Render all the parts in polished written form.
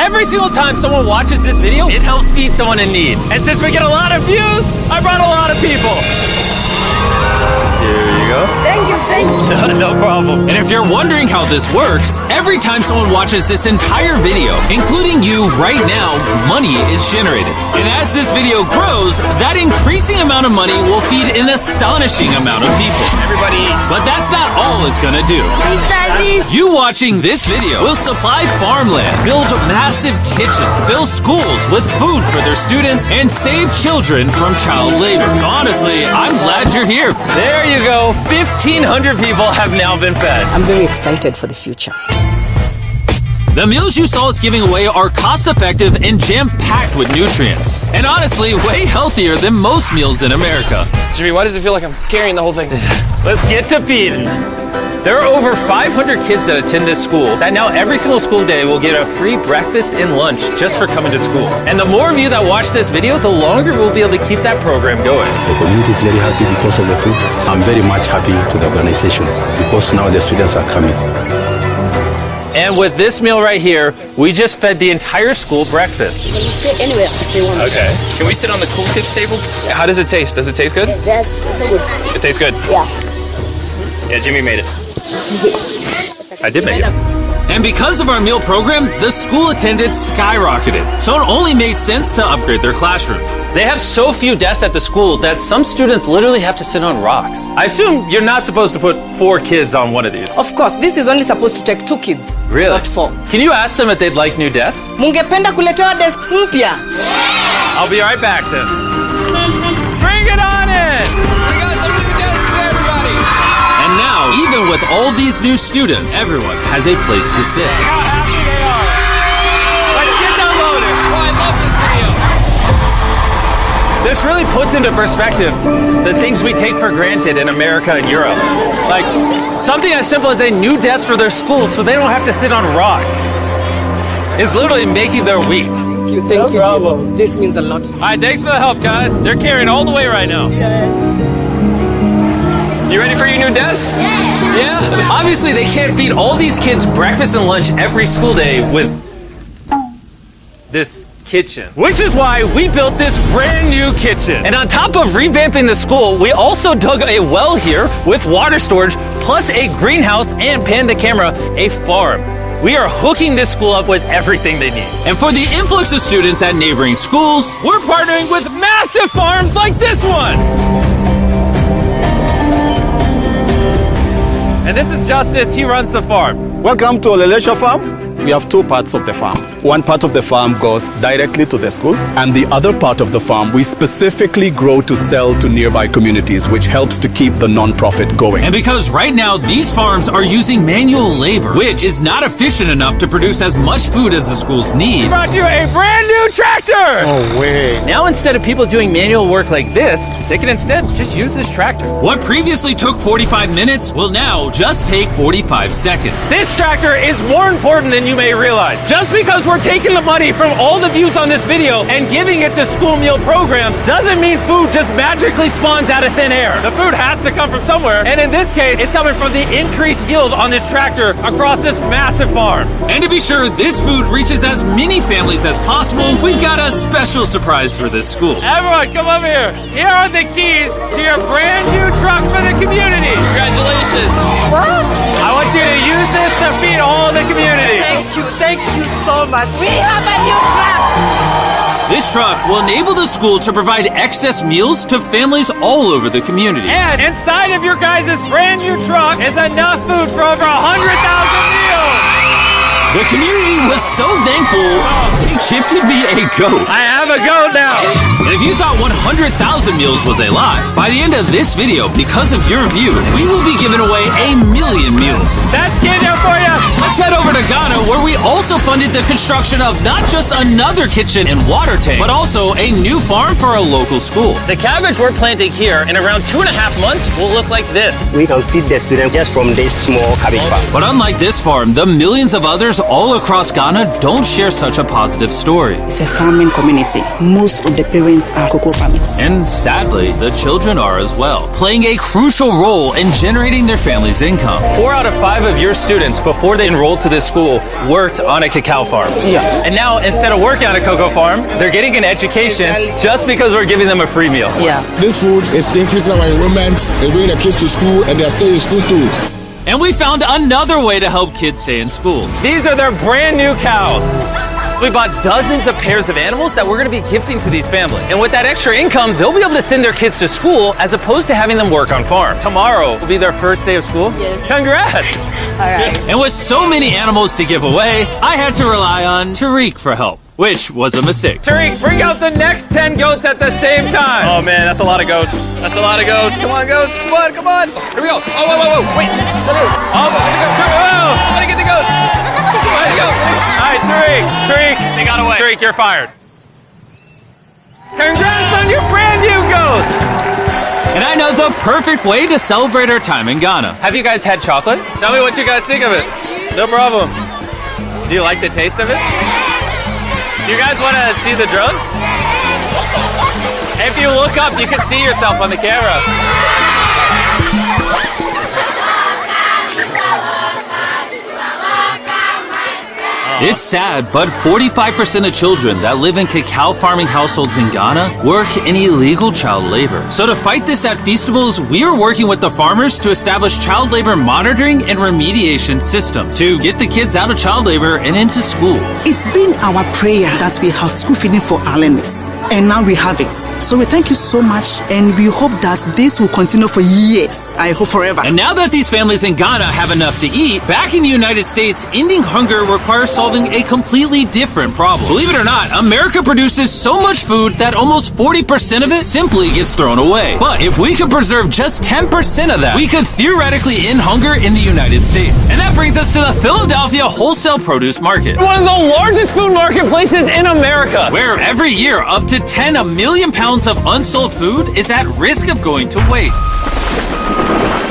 every single time someone watches this video, it helps feed someone in need. And since we get a lot of views, I brought a lot of people. Here you go. Thank you. No problem. And if you're wondering how this works, every time someone watches this entire video, including you right now, money is generated. And as this video grows, that increasing amount of money will feed an astonishing amount of people. Everybody eats. But that's not all it's gonna do. You watching this video will supply farmland, build massive kitchens, fill schools with food for their students, and save children from child labor. So honestly, I'm glad you're here. There you go. 1,500 people have now been fed. I'm very excited for the future. The meals you saw us giving away are cost-effective and jam-packed with nutrients. And honestly, way healthier than most meals in America. Jimmy, why does it feel like I'm carrying the whole thing? Let's get to feeding. There are over 500 kids that attend this school that now every single school day will get a free breakfast and lunch just for coming to school. And the more of you that watch this video, the longer we'll be able to keep that program going. The community is very happy because of the food. I'm very much happy to the organization because now the students are coming. And with this meal right here, we just fed the entire school breakfast. Sit anywhere if you want. Okay. Can we sit on the cool kids table? How does it taste? Does it taste good? That's so good. It tastes good. Yeah. Yeah, Jimmy made it. I did make it. And because of our meal program, the school attendance skyrocketed. So it only made sense to upgrade their classrooms. They have so few desks at the school that some students literally have to sit on rocks. I assume you're not supposed to put 4 kids on one of these. Of course, this is only supposed to take 2 kids. Really? Not 4. Can you ask them if they'd like new desks? Mungependa kuletewa desks mpya? I'll be right back then. Bring it on in! We got some new desks for everybody! And now, even with all these new students, everyone has a place to sit. How happy they are! Let's get downloaded! Oh, I love this video! This really puts into perspective the things we take for granted in America and Europe. Like, something as simple as a new desk for their school so they don't have to sit on rocks. It's literally making their week. Thank you, Jimmy. This means a lot. All right, thanks for the help, guys. They're carrying all the way right now. You ready for your new desks? Yeah? Obviously, they can't feed all these kids breakfast and lunch every school day with this kitchen. Which is why we built this brand new kitchen. And on top of revamping the school, we also dug a well here with water storage, plus a greenhouse and, pan the camera, a farm. We are hooking this school up with everything they need. And for the influx of students at neighboring schools, we're partnering with massive farms like this one. And this is Justice, he runs the farm. Welcome to Olelesha Farm. We have 2 parts of the farm. One part of the farm goes directly to the schools, and the other part of the farm we specifically grow to sell to nearby communities, which helps to keep the non-profit going. And because right now these farms are using manual labor, which is not efficient enough to produce as much food as the schools need, we brought you a brand new tractor! No way. Now instead of people doing manual work like this, they can instead just use this tractor. What previously took 45 minutes will now just take 45 seconds. This tractor is more important than you may realize. Just because we're taking the money from all the views on this video and giving it to school meal programs doesn't mean food just magically spawns out of thin air. The food has to come from somewhere, and in this case, it's coming from the increased yield on this tractor across this massive farm. And to be sure this food reaches as many families as possible, we've got a special surprise for this school. Everyone, come over here. Here are the keys to your brand new truck for the community. Congratulations! I want you to use this to feed all the community. Thank you so much. We have a new truck. This truck will enable the school to provide excess meals to families all over the community. And inside of your guys' brand new truck is enough food for over 100,000 meals. The community was so thankful, they gifted me a goat. I have a goat now. And if you thought 100,000 meals was a lie, by the end of this video, because of your view, we will be giving away 1,000,000 meals. That's Kenya for you. Let's head over to Ghana, where we also funded the construction of not just another kitchen and water tank, but also a new farm for a local school. The cabbage we're planting here in around 2.5 months will look like this. We can feed the students just from this small cabbage farm. But unlike this farm, the millions of others all across Ghana don't share such a positive positive story. It's a farming community. Most of the parents are cocoa farmers. And sadly, the children are as well, playing a crucial role in generating their family's income. 4 out of 5 of your students, before they enrolled to this school, worked on a cacao farm. Yeah. And now, instead of working on a cocoa farm, they're getting an education just because we're giving them a free meal. Yeah. This food is increasing our enrollment, they bring the kids to school, and they're staying in school too. And we found another way to help kids stay in school. These are their brand new cows. We bought dozens of pairs of animals that we're going to be gifting to these families. And with that extra income, they'll be able to send their kids to school as opposed to having them work on farms. Tomorrow will be their first day of school. Yes. Congrats. All right. And with so many animals to give away, I had to rely on Tariq for help, which was a mistake. Tariq, bring out the next 10 goats at the same time. Oh man, that's a lot of goats. That's a lot of goats. Come on, goats. Come on, come on. Here we go. Oh, whoa, whoa, whoa. Wait. Somebody get the goats. Somebody go. All right, Tariq, They got away. Tariq, you're fired. Congrats on your brand new goat! And I know the perfect way to celebrate our time in Ghana. Have you guys had chocolate? Tell me what you guys think of it. No problem. Do you like the taste of it? Do you guys want to see the drone? If you look up, you can see yourself on the camera. It's sad, but 45% of children that live in cacao farming households in Ghana work in illegal child labor. So to fight this at Feastables, we are working with the farmers to establish child labor monitoring and remediation systems to get the kids out of child labor and into school. It's been our prayer that we have school feeding for our learners, and now we have it. So we thank you so much, and we hope that this will continue for years. I hope forever. And now that these families in Ghana have enough to eat, back in the United States, ending hunger requires solving a completely different problem. Believe it or not, America produces so much food that almost 40% of it simply gets thrown away. But if we could preserve just 10% of that, we could theoretically end hunger in the United States. And that brings us to the Philadelphia Wholesale Produce Market, one of the largest food marketplaces in America, where every year up to 10 million pounds of unsold food is at risk of going to waste.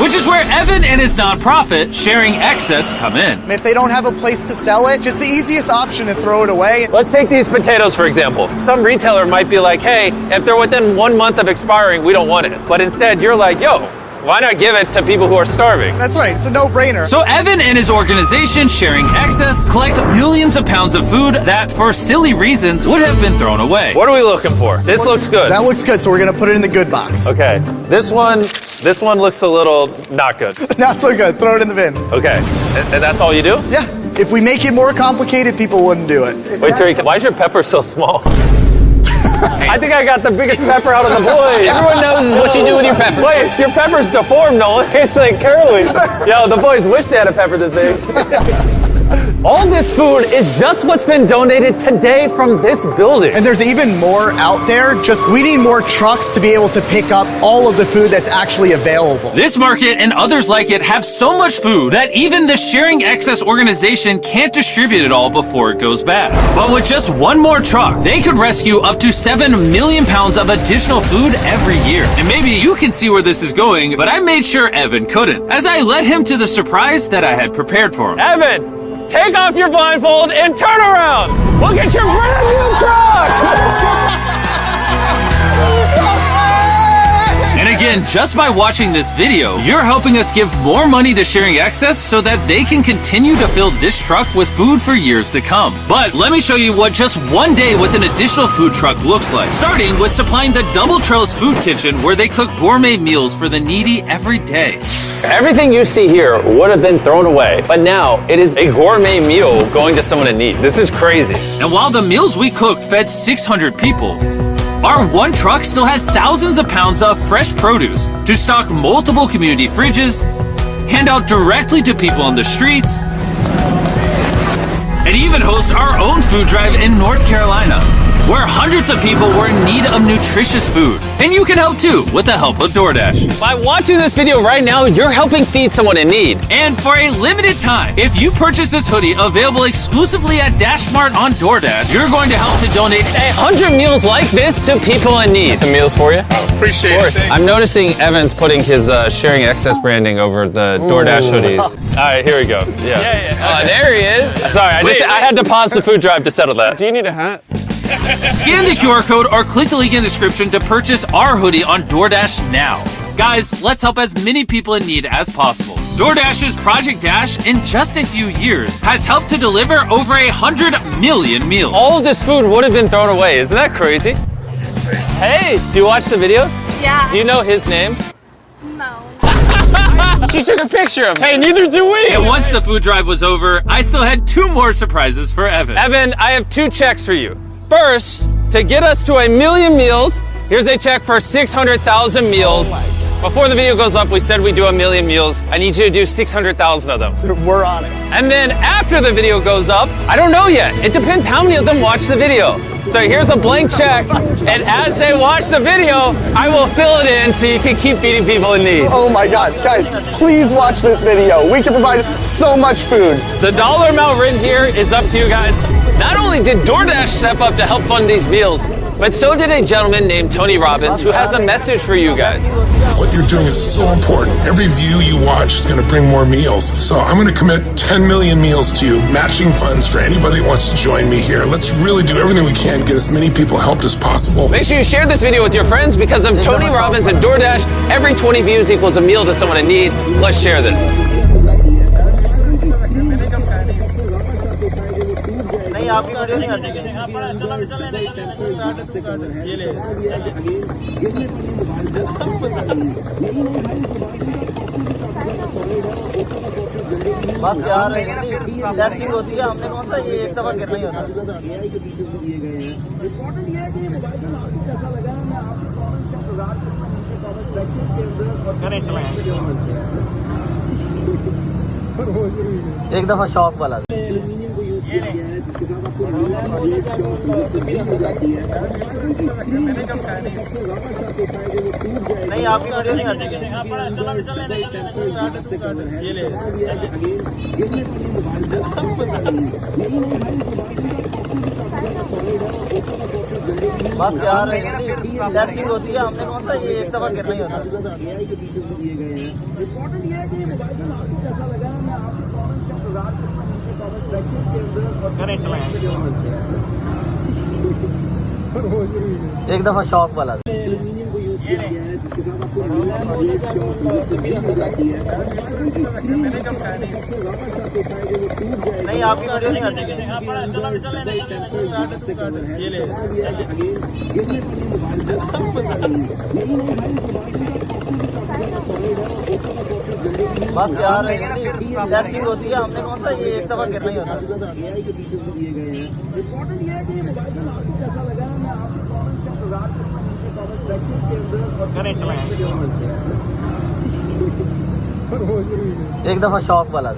Which is where Evan and his nonprofit, Sharing Excess, come in. If they don't have a place to sell it, it's the easiest option to throw it away. Let's take these potatoes, for example. Some retailer might be like, hey, if they're within 1 month of expiring, we don't want it. But instead, you're like, yo, why not give it to people who are starving? That's right, it's a no-brainer. So Evan and his organization, Sharing Excess, collect millions of pounds of food that, for silly reasons, would have been thrown away. What are we looking for? This looks good. That looks good, so we're gonna put it in the good box. Okay. This one looks a little not good. Not so good, throw it in the bin. Okay. And that's all you do? Yeah, if we make it more complicated, people wouldn't do it. Wait, Tariq, why is your pepper so small? I think I got the biggest pepper out of the boys. Everyone knows what you do with your pepper. Wait, your pepper's deformed, Nolan. It's like curly. Yo, the boys wish they had a pepper this big. All this food is just what's been donated today from this building. And there's even more out there, just we need more trucks to be able to pick up all of the food that's actually available. This market and others like it have so much food that even the Sharing Excess organization can't distribute it all before it goes bad. But with just one more truck, they could rescue up to 7 million pounds of additional food every year. And maybe you can see where this is going, but I made sure Evan couldn't, as I led him to the surprise that I had prepared for him. Evan! Take off your blindfold and turn around! Look at your brand new truck! And again, just by watching this video, you're helping us give more money to Sharing Excess so that they can continue to fill this truck with food for years to come. But let me show you what just one day with an additional food truck looks like. Starting with supplying the Double Trails Food Kitchen, where they cook gourmet meals for the needy every day. Everything you see here would have been thrown away, but now it is a gourmet meal going to someone in need. This is crazy. And while the meals we cooked fed 600 people, our one truck still had thousands of pounds of fresh produce to stock multiple community fridges, hand out directly to people on the streets, and even host our own food drive in North Carolina, where hundreds of people were in need of nutritious food. And you can help too with the help of DoorDash. By watching this video right now, you're helping feed someone in need. And for a limited time, if you purchase this hoodie available exclusively at DashMart on DoorDash, you're going to help to donate 100 meals like this to people in need. Some meals for you. Appreciate Of course. I'm noticing Evan's putting his Sharing Excess branding over the DoorDash hoodies. All right, here we go. Yeah. Oh, there he is. Sorry, I had to pause the food drive to settle that. Do you need a hat? Scan the QR code or click the link in the description to purchase our hoodie on DoorDash now. Guys, let's help as many people in need as possible. DoorDash's Project Dash, in just a few years, has helped to deliver over 100 million meals. All of this food would have been thrown away. Isn't that crazy? Hey, do you watch the videos? Yeah. Do you know his name? No. She took a picture of him. Hey, neither do we. And once the food drive was over, I still had 2 more surprises for Evan. Evan, I have 2 checks for you. First, to get us to 1 million meals, here's a check for 600,000 meals. Before the video goes up, we said we'd do 1 million meals. I need you to do 600,000 of them. We're on it. And then after the video goes up, I don't know yet. It depends how many of them watch the video. So here's a blank check, and as they watch the video, I will fill it in so you can keep feeding people in need. Oh my God, guys, please watch this video. We can provide so much food. The dollar amount written here is up to you guys. Not only did DoorDash step up to help fund these meals, but so did a gentleman named Tony Robbins who has a message for you guys. What you're doing is so important. Every view you watch is going to bring more meals. So I'm going to commit 10 million meals to you, matching funds for anybody that wants to join me here. Let's really do everything we can to get as many people helped as possible. Make sure you share this video with your friends because of Tony Robbins and DoorDash. Every 20 views equals a meal to someone in need. Let's share this. नहीं आपकी video नहीं आती क्या? बस यार testing होती है हमने कौन सा ये एक दफा गिरना ही होता है। एक दफा शौक वाला नहीं आपकी वीडियो नहीं आती क्या? बस यार टेस्टिंग होती है हमने कौन सा ये एक दफा गिरना ही होता है। एक दफा शौक वाला नहीं आपकी वीडियो नहीं आती क्या? बस यार टेस्टिंग होती है हमने कौन सा ये एक दफा गिरना ही होता है। एक दफा शौक वाला